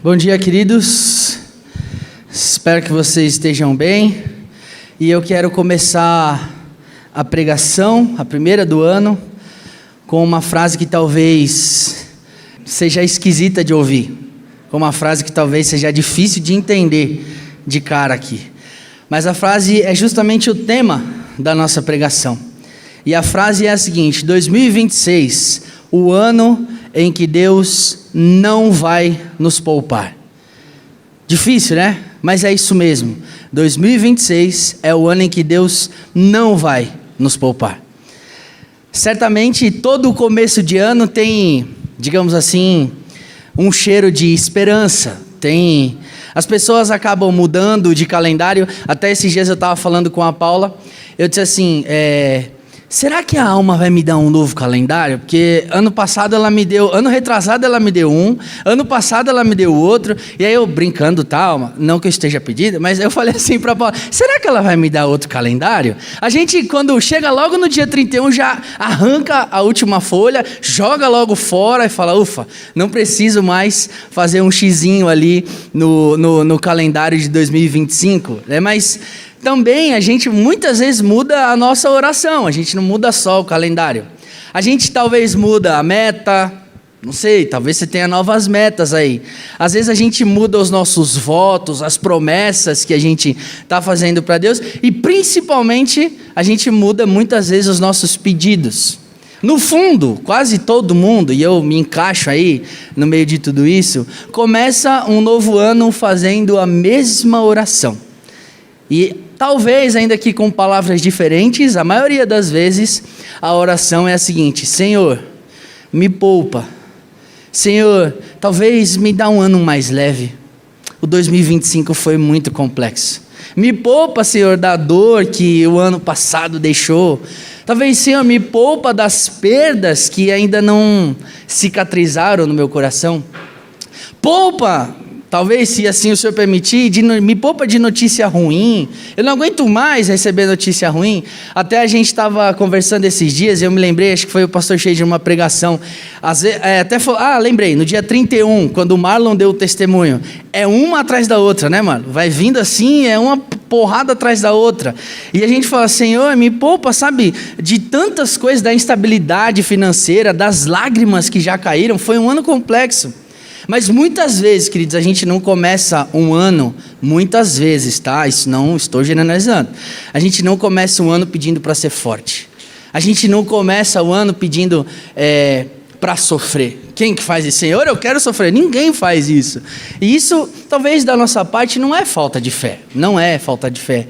Bom dia, queridos. Espero que vocês estejam bem. E eu quero começar a pregação, a primeira do ano, com uma frase que talvez seja esquisita de ouvir, com uma frase que talvez seja difícil de entender de cara aqui. Mas a frase é justamente o tema da nossa pregação. E a frase é a seguinte: 2026, o ano em que Deus não vai nos poupar. Difícil, né? Mas é isso mesmo. 2026 é o ano em que Deus não vai nos poupar. Certamente todo começo de ano tem, digamos assim, um cheiro de esperança. As pessoas acabam mudando de calendário. Até esses dias eu estava falando com a Paula. Eu disse assim, será que a alma vai me dar um novo calendário? Porque ano retrasado ela me deu um, ano passado ela me deu outro, e aí eu brincando, tal, não que eu esteja pedindo, mas eu falei assim para Paula, será que ela vai me dar outro calendário? A gente, quando chega logo no dia 31, já arranca a última folha, joga logo fora e fala, ufa, não preciso mais fazer um xizinho ali no calendário de 2025, né? Mas também a gente muitas vezes muda a nossa oração, a gente não muda só o calendário. A gente talvez muda a meta, não sei, talvez você tenha novas metas aí. Às vezes a gente muda os nossos votos, as promessas que a gente está fazendo para Deus, e principalmente a gente muda muitas vezes os nossos pedidos. No fundo, quase todo mundo, e eu me encaixo aí no meio de tudo isso, começa um novo ano fazendo a mesma oração. E talvez, ainda que com palavras diferentes, a maioria das vezes a oração é a seguinte: Senhor, me poupa. Senhor, talvez me dá um ano mais leve. O 2025 foi muito complexo. Me poupa, Senhor, da dor que o ano passado deixou. Talvez, Senhor, me poupa das perdas que ainda não cicatrizaram no meu coração. Poupa, talvez, se assim o Senhor permitir, me poupa de notícia ruim. Eu não aguento mais receber notícia ruim. Até a gente estava conversando esses dias, e eu me lembrei, acho que foi o pastor Cheio de uma pregação. Até falou, lembrei, no dia 31, quando o Marlon deu o testemunho. É uma atrás da outra, né, mano? Vai vindo assim, é uma porrada atrás da outra. E a gente fala, Senhor, me poupa, sabe, de tantas coisas, da instabilidade financeira, das lágrimas que já caíram. Foi um ano complexo. Mas muitas vezes, queridos, a gente não começa um ano, muitas vezes, tá? Isso não estou generalizando. A gente não começa um ano pedindo para ser forte. A gente não começa o ano pedindo para sofrer. Quem que faz isso? Senhor, eu quero sofrer. Ninguém faz isso. E isso, talvez da nossa parte, não é falta de fé. Não é falta de fé.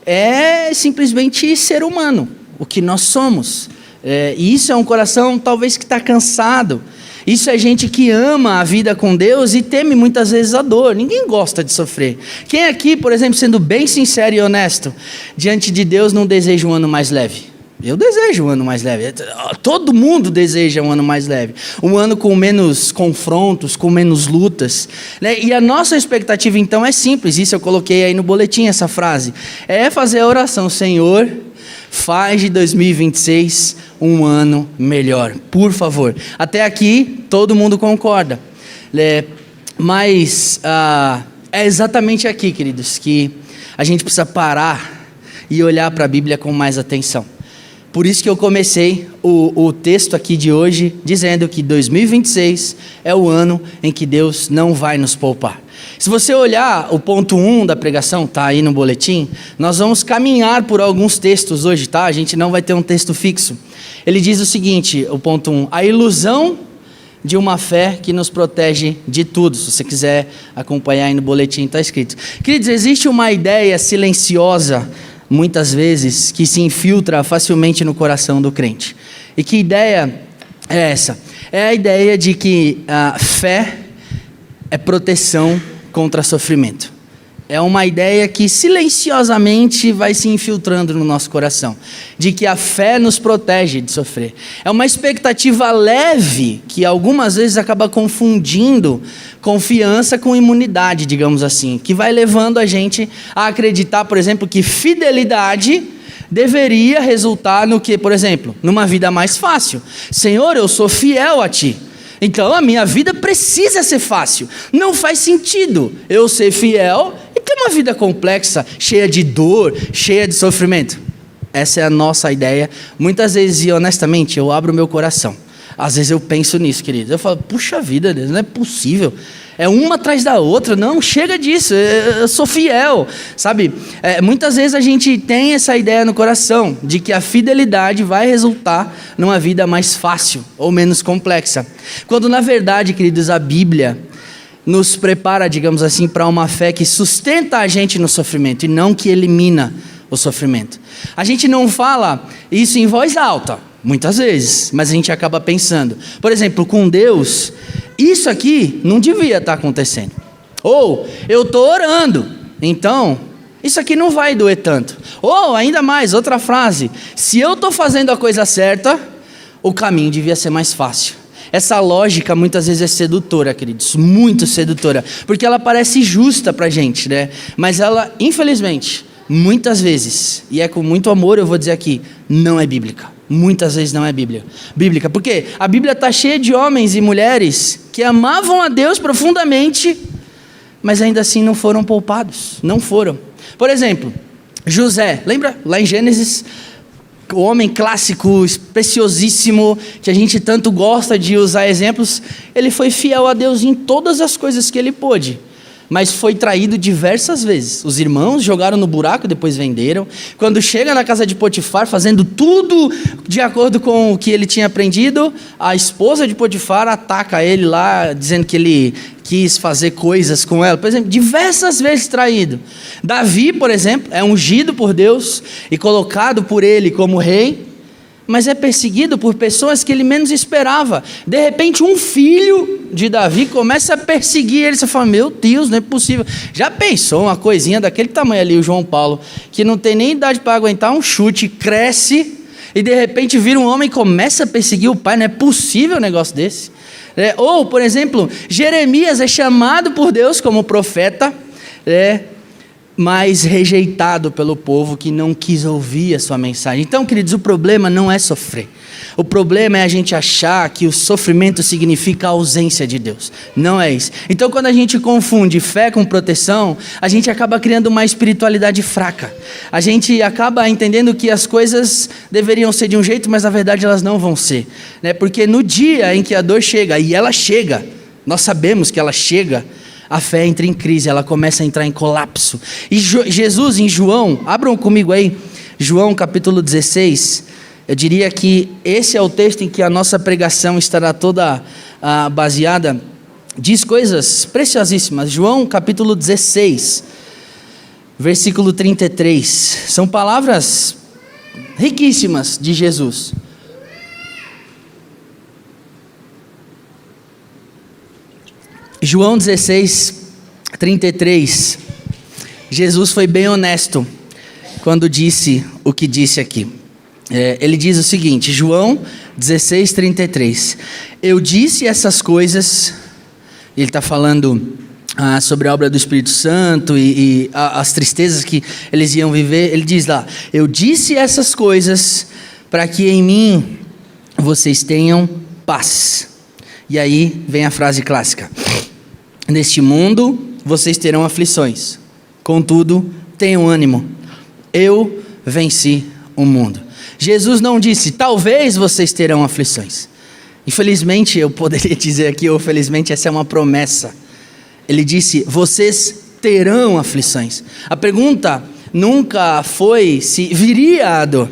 É simplesmente ser humano, o que nós somos. E isso é um coração, talvez, que está cansado. Isso é gente que ama a vida com Deus e teme muitas vezes a dor. Ninguém gosta de sofrer. Quem aqui, por exemplo, sendo bem sincero e honesto, diante de Deus não deseja um ano mais leve? Eu desejo um ano mais leve. Todo mundo deseja um ano mais leve. Um ano com menos confrontos, com menos lutas, né? E a nossa expectativa então é simples. Isso eu coloquei aí no boletim, essa frase. É fazer a oração, Senhor, faz de 2026 um ano melhor, por favor. Até aqui, todo mundo concorda. Mas é exatamente aqui, queridos, que a gente precisa parar e olhar para a Bíblia com mais atenção. Por isso que eu comecei o texto aqui de hoje dizendo que 2026 é o ano em que Deus não vai nos poupar. Se você olhar o ponto 1 da pregação, está aí no boletim, nós vamos caminhar por alguns textos hoje, tá? A gente não vai ter um texto fixo. Ele diz o seguinte, o ponto 1, a ilusão de uma fé que nos protege de tudo. Se você quiser acompanhar aí no boletim, está escrito. Queridos, existe uma ideia silenciosa, muitas vezes, que se infiltra facilmente no coração do crente. E que ideia é essa? É a ideia de que a fé é proteção contra sofrimento. É uma ideia que silenciosamente vai se infiltrando no nosso coração, de que a fé nos protege de sofrer. É uma expectativa leve que algumas vezes acaba confundindo confiança com imunidade, digamos assim, que vai levando a gente a acreditar, por exemplo, que fidelidade deveria resultar no que, por exemplo, numa vida mais fácil. Senhor, eu sou fiel a Ti. Então a minha vida precisa ser fácil. Não faz sentido eu ser fiel e ter uma vida complexa, cheia de dor, cheia de sofrimento. Essa é a nossa ideia. Muitas vezes, e honestamente, eu abro o meu coração. Às vezes eu penso nisso, querido. Eu falo, puxa vida, Deus, não é possível. É uma atrás da outra. Não, chega disso. Eu sou fiel, sabe? Muitas vezes a gente tem essa ideia no coração de que a fidelidade vai resultar numa vida mais fácil ou menos complexa. Quando, na verdade, queridos, a Bíblia nos prepara, digamos assim, para uma fé que sustenta a gente no sofrimento e não que elimina o sofrimento. A gente não fala isso em voz alta, muitas vezes, mas a gente acaba pensando. Por exemplo, com Deus, isso aqui não devia estar acontecendo. Ou, eu estou orando, então, isso aqui não vai doer tanto. Ou, ainda mais, outra frase, se eu estou fazendo a coisa certa, o caminho devia ser mais fácil. Essa lógica muitas vezes é sedutora, queridos, muito sedutora, porque ela parece justa pra gente, né? Mas ela, infelizmente, muitas vezes, e é com muito amor eu vou dizer aqui, não é bíblica. Muitas vezes não é bíblica. Porque a Bíblia está cheia de homens e mulheres que amavam a Deus profundamente, mas ainda assim não foram poupados. Não foram. Por exemplo, José, lembra? Lá em Gênesis, o homem clássico, preciosíssimo, que a gente tanto gosta de usar exemplos, ele foi fiel a Deus em todas as coisas que ele pôde. Mas foi traído diversas vezes. Os irmãos jogaram no buraco, depois venderam. Quando chega na casa de Potifar, fazendo tudo de acordo com o que ele tinha aprendido, a esposa de Potifar ataca ele lá, dizendo que ele quis fazer coisas com ela. Por exemplo, diversas vezes traído. Davi, por exemplo, é ungido por Deus e colocado por ele como rei, mas é perseguido por pessoas que ele menos esperava. De repente, um filho de Davi começa a perseguir ele. Você fala, meu Deus, não é possível. Já pensou uma coisinha daquele tamanho ali, o João Paulo, que não tem nem idade para aguentar um chute, cresce e de repente vira um homem e começa a perseguir o pai? Não é possível um negócio desse. Ou, por exemplo, Jeremias é chamado por Deus como profeta, mas rejeitado pelo povo que não quis ouvir a sua mensagem. Então, queridos, o problema não é sofrer. O problema é a gente achar que o sofrimento significa a ausência de Deus. Não é isso. Então, quando a gente confunde fé com proteção, a gente acaba criando uma espiritualidade fraca. A gente acaba entendendo que as coisas deveriam ser de um jeito, mas na verdade elas não vão ser. Porque no dia em que a dor chega, e ela chega, nós sabemos que ela chega, a fé entra em crise, ela começa a entrar em colapso. E Jesus em João, abram comigo aí, João capítulo 16, eu diria que esse é o texto em que a nossa pregação estará toda baseada, diz coisas preciosíssimas. João capítulo 16, versículo 33, são palavras riquíssimas de Jesus. João 16, 33, Jesus foi bem honesto quando disse o que disse aqui. Ele diz o seguinte, João 16, 33, eu disse essas coisas, ele está falando sobre a obra do Espírito Santo e as tristezas que eles iam viver, ele diz lá, eu disse essas coisas para que em mim vocês tenham paz. E aí vem a frase clássica, neste mundo vocês terão aflições, contudo tenham ânimo, eu venci o mundo. Jesus não disse, talvez vocês terão aflições. Infelizmente eu poderia dizer aqui, ou felizmente essa é uma promessa. Ele disse, vocês terão aflições. A pergunta nunca foi se viria a dor,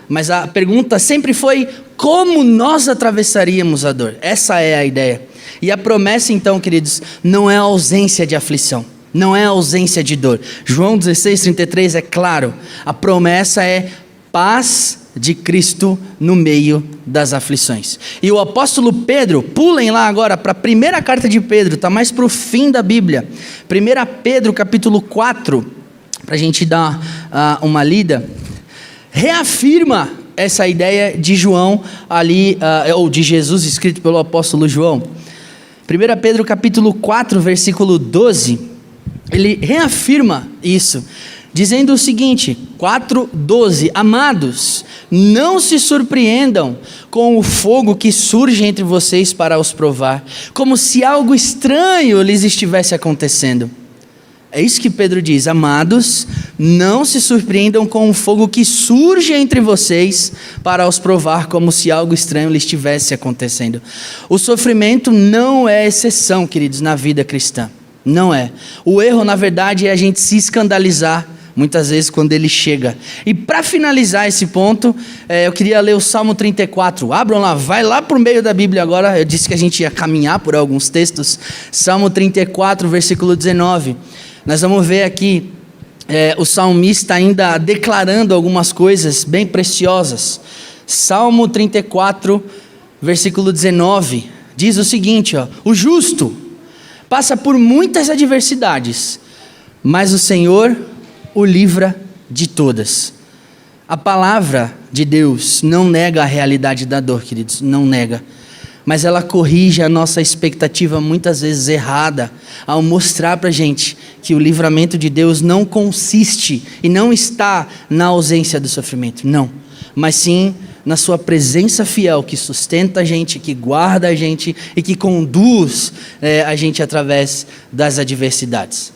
mas a pergunta sempre foi como nós atravessaríamos a dor. Essa é a ideia. E a promessa então, queridos, não é a ausência de aflição, não é a ausência de dor. João 16, 33 é claro, a promessa é paz de Cristo no meio das aflições. E o apóstolo Pedro, pulem lá agora para a primeira carta de Pedro, está mais para o fim da Bíblia, 1 Pedro capítulo 4, para a gente dar uma lida, reafirma essa ideia de João ali, ou de Jesus escrito pelo apóstolo João. 1 Pedro capítulo 4, versículo 12, ele reafirma isso, dizendo o seguinte, 4:12: Amados, não se surpreendam com o fogo que surge entre vocês para os provar, como se algo estranho lhes estivesse acontecendo. É isso que Pedro diz: amados, não se surpreendam com o fogo que surge entre vocês para os provar, como se algo estranho lhe estivesse acontecendo. O sofrimento não é exceção, queridos, na vida cristã. Não é. O erro, na verdade, é a gente se escandalizar, muitas vezes, quando ele chega. E para finalizar esse ponto, eu queria ler o Salmo 34. Abram lá, vai lá para o meio da Bíblia agora. Eu disse que a gente ia caminhar por alguns textos. Salmo 34, versículo 19. Nós vamos ver aqui o salmista ainda declarando algumas coisas bem preciosas. Salmo 34, versículo 19, diz o seguinte: o justo passa por muitas adversidades, mas o Senhor o livra de todas. A palavra de Deus não nega a realidade da dor, queridos, não nega. Mas ela corrige a nossa expectativa muitas vezes errada, ao mostrar para a gente que o livramento de Deus não consiste e não está na ausência do sofrimento, não. Mas sim na sua presença fiel, que sustenta a gente, que guarda a gente e que conduz a gente através das adversidades.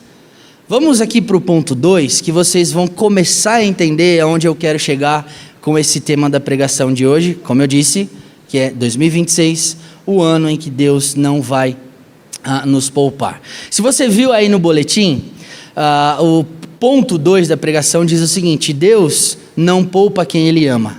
Vamos aqui para o ponto 2, que vocês vão começar a entender aonde eu quero chegar com esse tema da pregação de hoje, como eu disse, que é 2026, o ano em que Deus não vai nos poupar. Se você viu aí no boletim, o ponto 2 da pregação diz o seguinte: Deus não poupa quem Ele ama,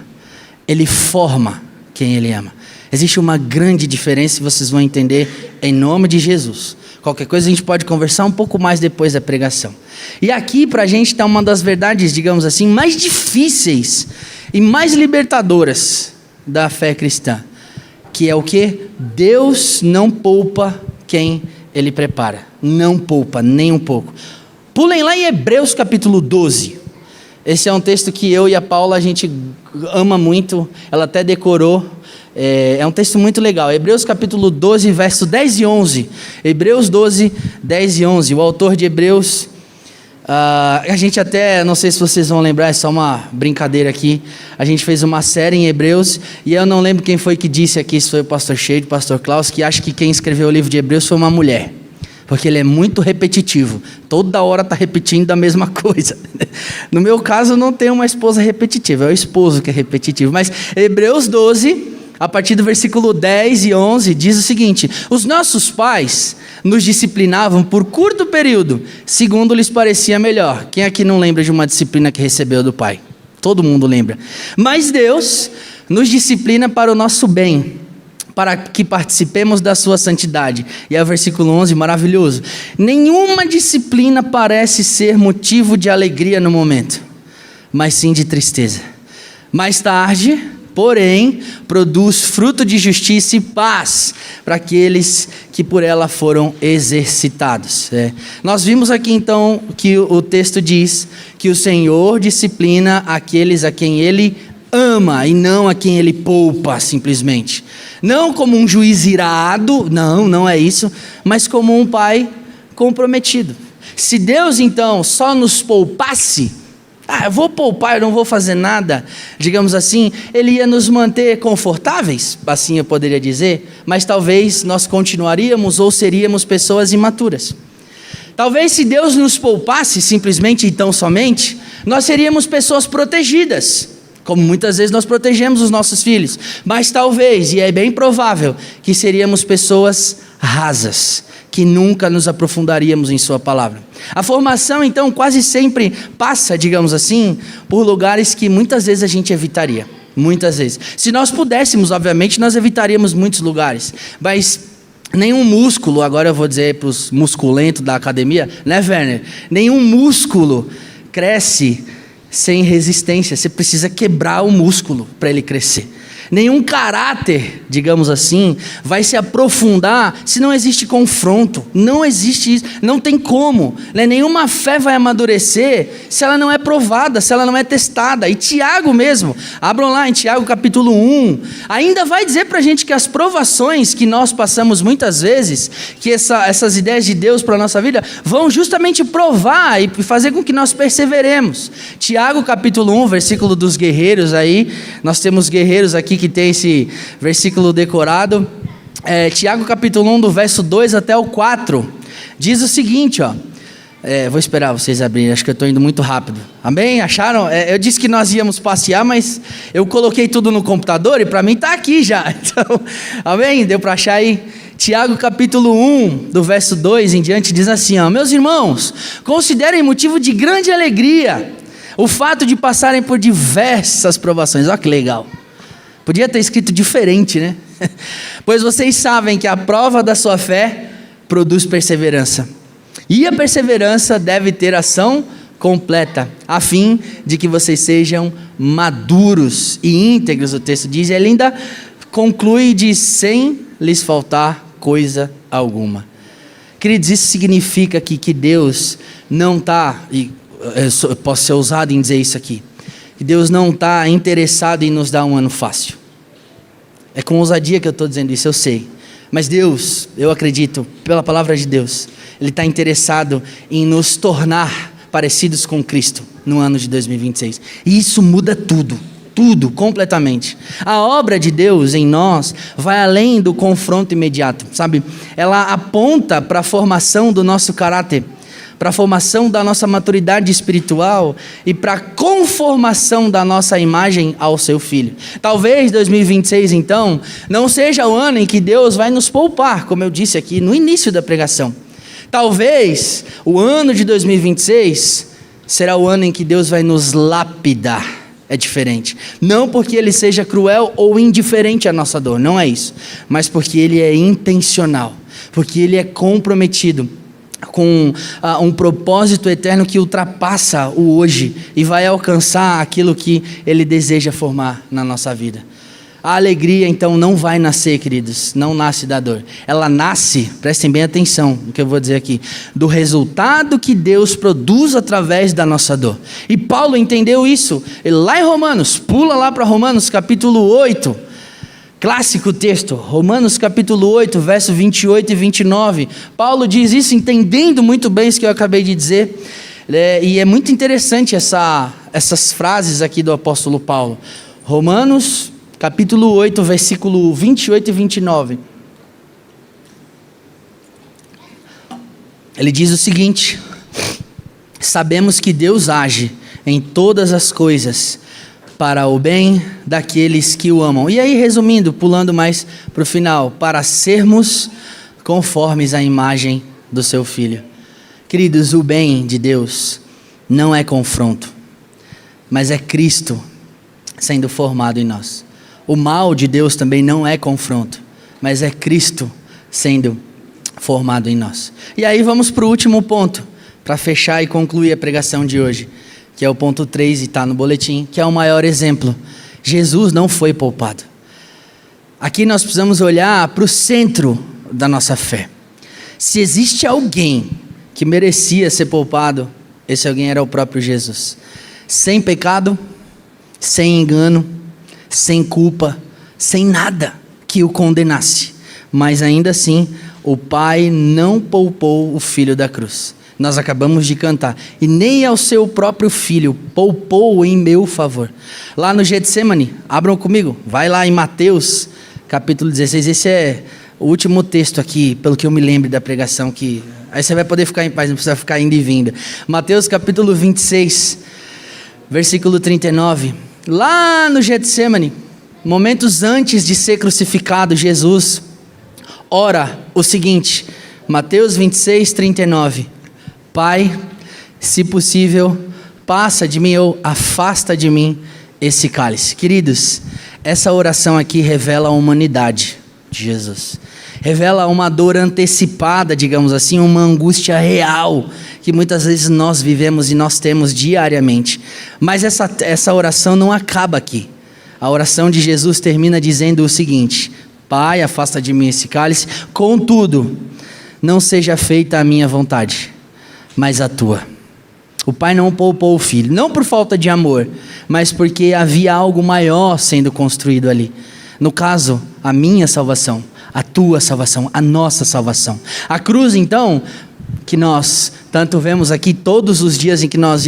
Ele forma quem Ele ama. Existe uma grande diferença e vocês vão entender em nome de Jesus. Qualquer coisa a gente pode conversar um pouco mais depois da pregação. E aqui para a gente está uma das verdades, digamos assim, mais difíceis e mais libertadoras da fé cristã, que é o que? Deus não poupa quem Ele prepara. Não poupa, nem um pouco. Pulem lá em Hebreus capítulo 12. Esse é um texto que eu e a Paula a gente ama muito, ela até decorou. É um texto muito legal. Hebreus capítulo 12, verso 10 e 11. Hebreus 12, 10 e 11. O autor de Hebreus... a gente até, não sei se vocês vão lembrar, é só uma brincadeira aqui, a gente fez uma série em Hebreus, e eu não lembro quem foi que disse aqui, se foi o pastor Sheik, o pastor Klaus, que acha que quem escreveu o livro de Hebreus foi uma mulher, porque ele é muito repetitivo, toda hora está repetindo a mesma coisa. No meu caso, não tenho uma esposa repetitiva, é o esposo que é repetitivo, mas Hebreus 12, a partir do versículo 10 e 11, diz o seguinte: os nossos pais nos disciplinavam por curto período, segundo lhes parecia melhor. Quem aqui não lembra de uma disciplina que recebeu do pai? Todo mundo lembra. Mas Deus nos disciplina para o nosso bem, para que participemos da sua santidade. E é o versículo 11, maravilhoso. Nenhuma disciplina parece ser motivo de alegria no momento, mas sim de tristeza. Mais tarde, porém, produz fruto de justiça e paz para aqueles que por ela foram exercitados. Nós vimos aqui então que o texto diz que o Senhor disciplina aqueles a quem Ele ama e não a quem Ele poupa simplesmente. Não como um juiz irado, não é isso, mas como um pai comprometido. Se Deus então só nos poupasse, eu vou poupar, eu não vou fazer nada, digamos assim, Ele ia nos manter confortáveis, assim eu poderia dizer, mas talvez nós continuaríamos ou seríamos pessoas imaturas. Talvez se Deus nos poupasse simplesmente e tão somente, nós seríamos pessoas protegidas, como muitas vezes nós protegemos os nossos filhos, mas talvez, e é bem provável, que seríamos pessoas rasas, que nunca nos aprofundaríamos em sua palavra. A formação, então, quase sempre passa, digamos assim, por lugares que muitas vezes a gente evitaria. Muitas vezes. Se nós pudéssemos, obviamente, nós evitaríamos muitos lugares. Mas nenhum músculo, agora eu vou dizer para os musculentos da academia, né, Werner? Nenhum músculo cresce sem resistência. Você precisa quebrar o músculo para ele crescer. nenhum caráter, digamos assim, vai se aprofundar se não existe confronto. Não existe isso, não tem como, né? Nenhuma fé vai amadurecer se ela não é provada, se ela não é testada. E Tiago mesmo, abram lá em Tiago capítulo 1, ainda vai dizer para a gente que as provações que nós passamos muitas vezes, que essas ideias de Deus para a nossa vida, vão justamente provar e fazer com que nós perseveremos. Tiago capítulo 1, versículo dos guerreiros aí, nós temos guerreiros aqui que tem esse versículo decorado. Tiago capítulo 1, do verso 2 até o 4, diz o seguinte, ó. Vou esperar vocês abrirem, acho que eu estou indo muito rápido. Amém? Acharam? Eu disse que nós íamos passear, mas eu coloquei tudo no computador e para mim está aqui já. Então, amém? Deu para achar aí? Tiago capítulo 1, do verso 2 em diante, diz assim, ó: meus irmãos, considerem motivo de grande alegria o fato de passarem por diversas provações. Olha que legal. Podia ter escrito diferente, né? Pois vocês sabem que a prova da sua fé produz perseverança. E a perseverança deve ter ação completa, a fim de que vocês sejam maduros e íntegros, o texto diz. E ele ainda conclui, diz, sem lhes faltar coisa alguma. Queridos, isso significa que Deus não está, e eu posso ser ousado em dizer isso aqui, que Deus não está interessado em nos dar um ano fácil. É com ousadia que eu estou dizendo isso, eu sei. Mas Deus, eu acredito, pela palavra de Deus, Ele está interessado em nos tornar parecidos com Cristo no ano de 2026. E isso muda tudo. Tudo, completamente. A obra de Deus em nós vai além do confronto imediato, sabe? Ela aponta para a formação do nosso caráter, para a formação da nossa maturidade espiritual e para a conformação da nossa imagem ao seu Filho. Talvez 2026, então, não seja o ano em que Deus vai nos poupar, como eu disse aqui no início da pregação. Talvez o ano de 2026 será o ano em que Deus vai nos lapidar. É diferente, não porque Ele seja cruel ou indiferente à nossa dor, não é isso, mas porque Ele é intencional, porque Ele é comprometido com um propósito eterno que ultrapassa o hoje e vai alcançar aquilo que Ele deseja formar na nossa vida. A alegria então não vai nascer, queridos, não nasce da dor. Ela nasce, prestem bem atenção no que eu vou dizer aqui, do resultado que Deus produz através da nossa dor. E Paulo entendeu isso, ele lá em Romanos, pula lá para Romanos capítulo 8, clássico texto, Romanos capítulo 8, verso 28 e 29. Paulo diz isso entendendo muito bem isso que eu acabei de dizer, e é muito interessante essas frases aqui do apóstolo Paulo. Romanos capítulo 8, versículo 28 e 29. Ele diz o seguinte: sabemos que Deus age em todas as coisas para o bem daqueles que o amam. E aí, resumindo, pulando mais para o final, para sermos conformes à imagem do seu Filho. Queridos, o bem de Deus não é confronto, mas é Cristo sendo formado em nós. O mal de Deus também não é confronto, mas é Cristo sendo formado em nós. E aí vamos para o último ponto, para fechar e concluir a pregação de hoje, que é o ponto 3 e está no boletim, que é o maior exemplo. Jesus não foi poupado. Aqui nós precisamos olhar para o centro da nossa fé. Se existe alguém que merecia ser poupado, esse alguém era o próprio Jesus. Sem pecado, sem engano, sem culpa, sem nada que o condenasse. Mas ainda assim, o Pai não poupou o Filho da cruz. Nós acabamos de cantar. E nem ao seu próprio Filho poupou em meu favor. Lá no Getsemane, abram comigo, vai lá em Mateus, capítulo 16. Esse é o último texto aqui, pelo que eu me lembro da pregação, que aí você vai poder ficar em paz, não precisa ficar indo e vindo. Mateus capítulo 26, versículo 39. Lá no Getsemane, momentos antes de ser crucificado, Jesus ora o seguinte, Mateus 26, 39. Pai, se possível, passa de mim ou afasta de mim esse cálice. Queridos, essa oração aqui revela a humanidade de Jesus. Revela uma dor antecipada, digamos assim, uma angústia real, que muitas vezes nós vivemos e nós temos diariamente. Mas essa oração não acaba aqui. A oração de Jesus termina dizendo o seguinte: Pai, afasta de mim esse cálice, contudo, não seja feita a minha vontade, mas a tua. O pai não poupou o filho, não por falta de amor, mas porque havia algo maior sendo construído ali. No caso, a minha salvação, a tua salvação, a nossa salvação. A cruz, então, que nós tanto vemos aqui todos os dias em que nós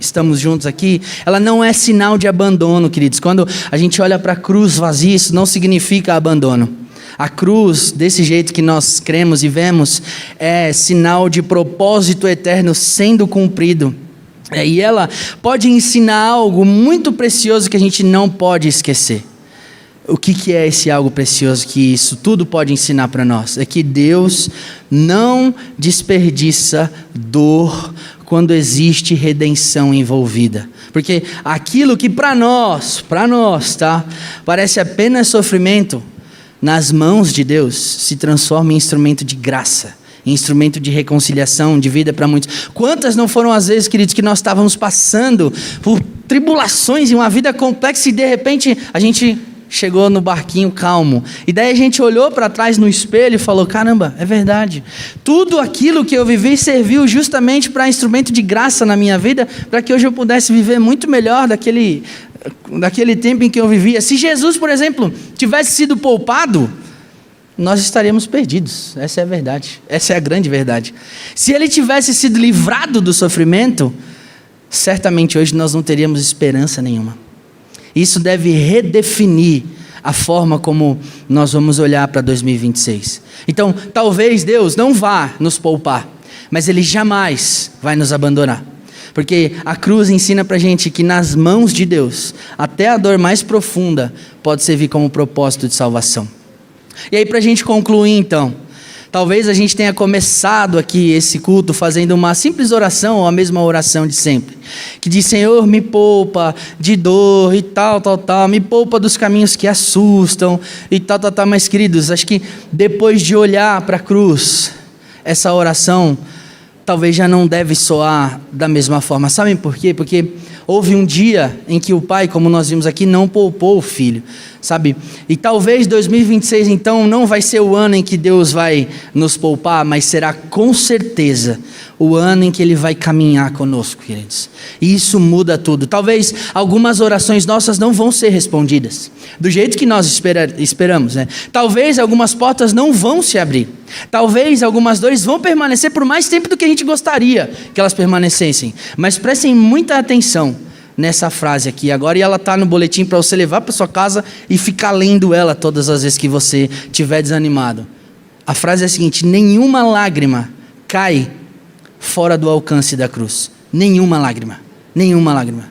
estamos juntos aqui, ela não é sinal de abandono, queridos. Quando a gente olha para a cruz vazia, isso não significa abandono. A cruz, desse jeito que nós cremos e vemos, é sinal de propósito eterno sendo cumprido. E ela pode ensinar algo muito precioso que a gente não pode esquecer. O que é esse algo precioso que isso tudo pode ensinar para nós? É que Deus não desperdiça dor quando existe redenção envolvida. Porque aquilo que para nós, tá, parece apenas sofrimento, nas mãos de Deus se transforma em instrumento de graça, em instrumento de reconciliação, de vida para muitos. Quantas não foram as vezes, queridos, que nós estávamos passando por tribulações e uma vida complexa e de repente a gente chegou no barquinho calmo. E daí a gente olhou para trás no espelho e falou: caramba, é verdade. Tudo aquilo que eu vivi serviu justamente para instrumento de graça na minha vida, para que hoje eu pudesse viver muito melhor daquele tempo em que eu vivia. Se Jesus, por exemplo, tivesse sido poupado, nós estaríamos perdidos. Essa é a verdade. Essa é a grande verdade. Se ele tivesse sido livrado do sofrimento, certamente hoje nós não teríamos esperança nenhuma. Isso deve redefinir a forma como nós vamos olhar para 2026. Então, talvez Deus não vá nos poupar, mas Ele jamais vai nos abandonar. Porque a cruz ensina para a gente que nas mãos de Deus, até a dor mais profunda pode servir como propósito de salvação. E aí, para a gente concluir então, talvez a gente tenha começado aqui esse culto fazendo uma simples oração, ou a mesma oração de sempre, que diz: Senhor, me poupa de dor e tal, me poupa dos caminhos que assustam e tal, mas queridos, acho que depois de olhar para a cruz, essa oração talvez já não deve soar da mesma forma. Sabem por quê? Porque houve um dia em que o pai, como nós vimos aqui, não poupou o filho, sabe? E talvez 2026 então não vai ser o ano em que Deus vai nos poupar, mas será com certeza o ano em que Ele vai caminhar conosco, queridos. E isso muda tudo. Talvez algumas orações nossas não vão ser respondidas do jeito que nós esperamos, né? Talvez algumas portas não vão se abrir. Talvez algumas dores vão permanecer por mais tempo do que a gente gostaria que elas permanecessem. Mas prestem muita atenção nessa frase aqui agora, e ela está no boletim para você levar para sua casa e ficar lendo ela todas as vezes que você estiver desanimado. A frase é a seguinte: nenhuma lágrima cai fora do alcance da cruz. Nenhuma lágrima. Nenhuma lágrima.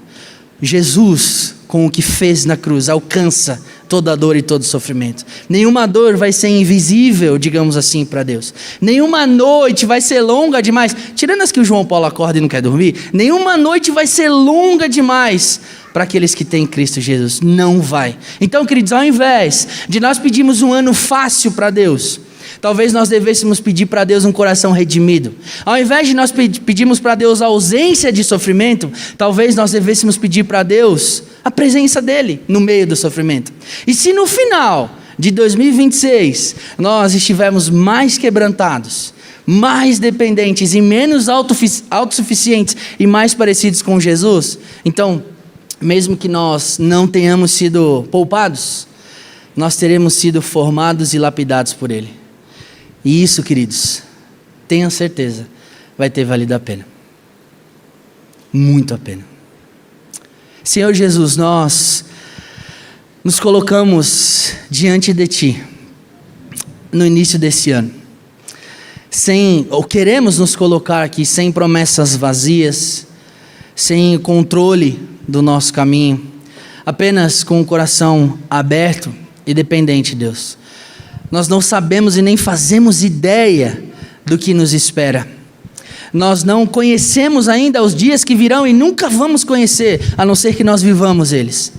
Jesus, com o que fez na cruz, alcança toda a dor e todo o sofrimento. Nenhuma dor vai ser invisível, digamos assim, para Deus. Nenhuma noite vai ser longa demais, tirando as que o João Paulo acorda e não quer dormir, nenhuma noite vai ser longa demais para aqueles que têm Cristo Jesus. Não vai. Então, queridos, ao invés de nós pedirmos um ano fácil para Deus, talvez nós devêssemos pedir para Deus um coração redimido. Ao invés de nós pedirmos para Deus a ausência de sofrimento, talvez nós devêssemos pedir para Deus a presença dEle no meio do sofrimento. E se no final de 2026 nós estivermos mais quebrantados, mais dependentes e menos autossuficientes e mais parecidos com Jesus, então, mesmo que nós não tenhamos sido poupados, nós teremos sido formados e lapidados por Ele. E isso, queridos, tenham certeza, vai ter valido a pena. Muito a pena. Senhor Jesus, nós nos colocamos diante de Ti no início desse ano. Queremos nos colocar aqui sem promessas vazias, sem controle do nosso caminho, apenas com o coração aberto e dependente, Deus. Nós não sabemos e nem fazemos ideia do que nos espera. Nós não conhecemos ainda os dias que virão e nunca vamos conhecer, a não ser que nós vivamos eles.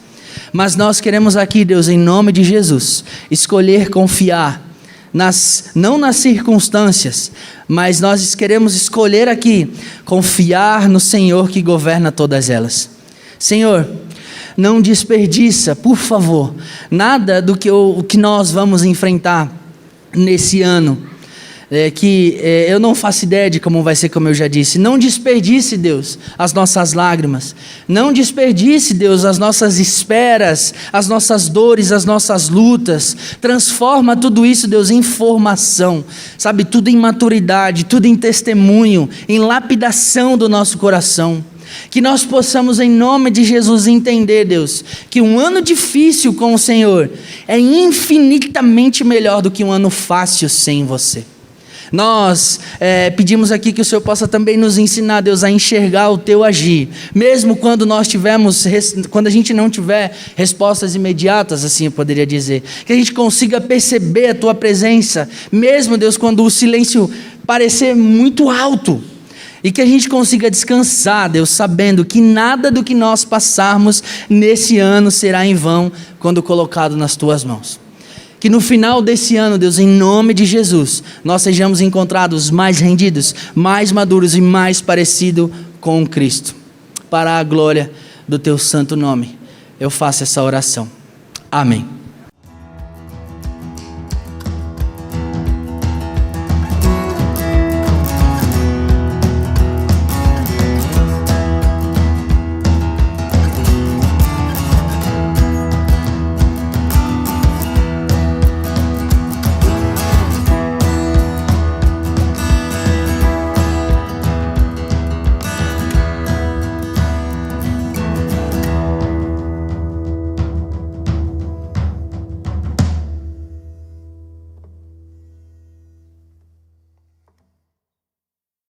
Mas nós queremos aqui, Deus, em nome de Jesus, escolher confiar, não nas circunstâncias, mas nós queremos escolher aqui, confiar no Senhor que governa todas elas. Senhor, não desperdiça, por favor, nada do que nós vamos enfrentar nesse ano. Eu não faço ideia de como vai ser, como eu já disse. Não desperdice, Deus, as nossas lágrimas. Não desperdice, Deus, as nossas esperas, as nossas dores, as nossas lutas. Transforma tudo isso, Deus, em formação. Sabe, tudo em maturidade, tudo em testemunho, em lapidação do nosso coração. Que nós possamos, em nome de Jesus, entender, Deus, que um ano difícil com o Senhor é infinitamente melhor do que um ano fácil sem você. Nós pedimos aqui que o Senhor possa também nos ensinar, Deus, a enxergar o Teu agir, mesmo quando quando a gente não tiver respostas imediatas, assim eu poderia dizer, que a gente consiga perceber a Tua presença, mesmo, Deus, quando o silêncio parecer muito alto, e que a gente consiga descansar, Deus, sabendo que nada do que nós passarmos nesse ano será em vão, quando colocado nas Tuas mãos. Que no final desse ano, Deus, em nome de Jesus, nós sejamos encontrados mais rendidos, mais maduros e mais parecidos com Cristo. Para a glória do Teu santo nome, eu faço essa oração. Amém.